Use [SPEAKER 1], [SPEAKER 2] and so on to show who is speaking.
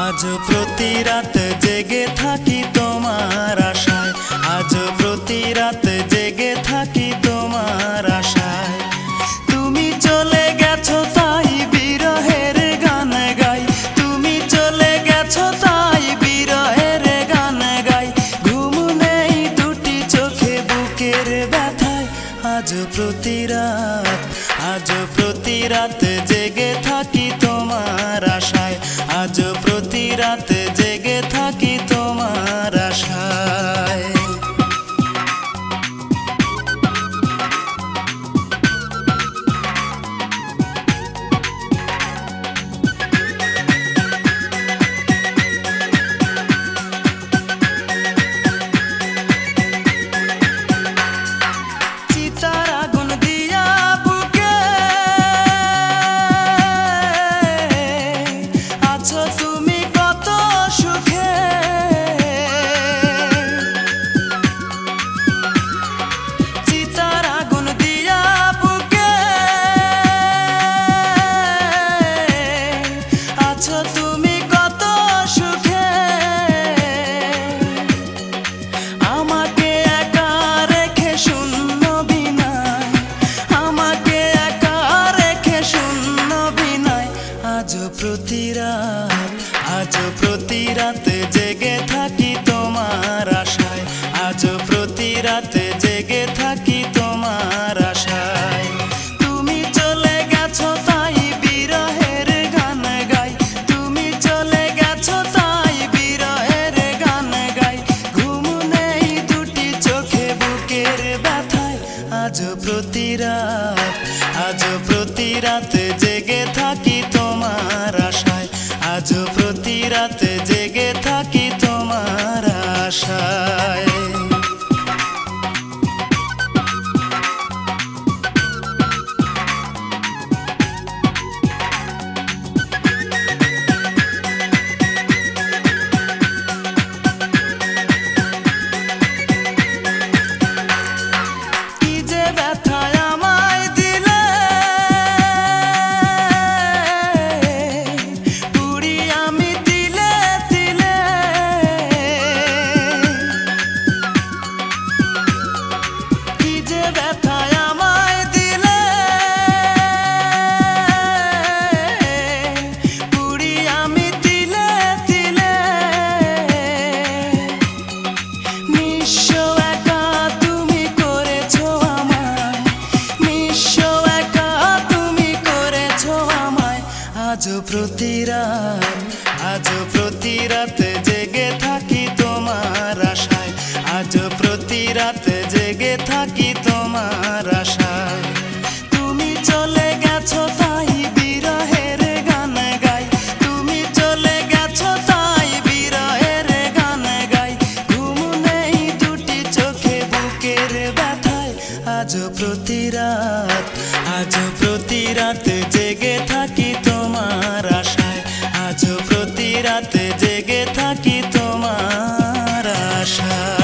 [SPEAKER 1] আজ প্রতি রাত জেগে থাকি তোমার আশায়, আজ প্রতি রাত জেগে থাকি তোমার আশায়। তুমি চলে গেছো তাই বিরহের গান গাই, তুমি চলে গেছো তাই বিরহের গান গাই। ঘুম নেই দুটি চোখে বুকের ব্যথায়, আজ প্রতি রাত, আজ প্রতি রাত জেগে থাকি তোমার আশায়, আজ প্রতি রাত জেগে থাকি তোমার আশায়। চিতার আগুন দিয়া বুকে আছো তুমি কত সুখে, চিতার আগুন দিয়া বুকে আছো তুমি কত সুখে। আমাকে একা রেখে শূন্য বিনায়, আমাকে একা রেখে শূন্য বিনায়। আজ প্রতি রাত, আজ প্রতি রাত জেগে থাকি তোমার আশায়, আজ প্রতি রাত জেগে থাকি তোমার আশায়। তুমি চলে গেছো তাই বিরহের গান গাই, তুমি চলে গেছো তাই বিরহের গান গাই। ঘুম নেই দুটি চোখে বুকের ব্যথায়, আজ প্রতি রাত, আজ প্রতি রাত জেগে থাকি তোমার আশায়, আজ প্রতি রাত জেগে থাকি তোমার আশায়। কি যে ব্যথায় আমায় দিলে, পুরি আমি তিলে তিলে। কি যে ব্যথায় আমায় দিলে, পুরি আমি তিলে তিলে। নিঃস্ব একা তুমি করেছো আমায়, নিঃস্ব একা তুমি করেছো আমায়। আজ প্রতি রাত, আজ প্রতি রাত জেগে থাকি তোমার আশায়, আজ প্রতি রাত জেগে থাকি তোমার আশায়। তুমি চলে গেছো তাই বিরহের গান গাই, তুমি চলে গেছো তাই বিরহের গান গাই। ঘুম নেই দুটি চোখে বুকের ব্যথায়, আজ প্রতি রাত, আজ প্রতি রাত জেগে থাকি তোমার আশায়, আজ প্রতি রাত জেগে থাকি তোমার আশায়।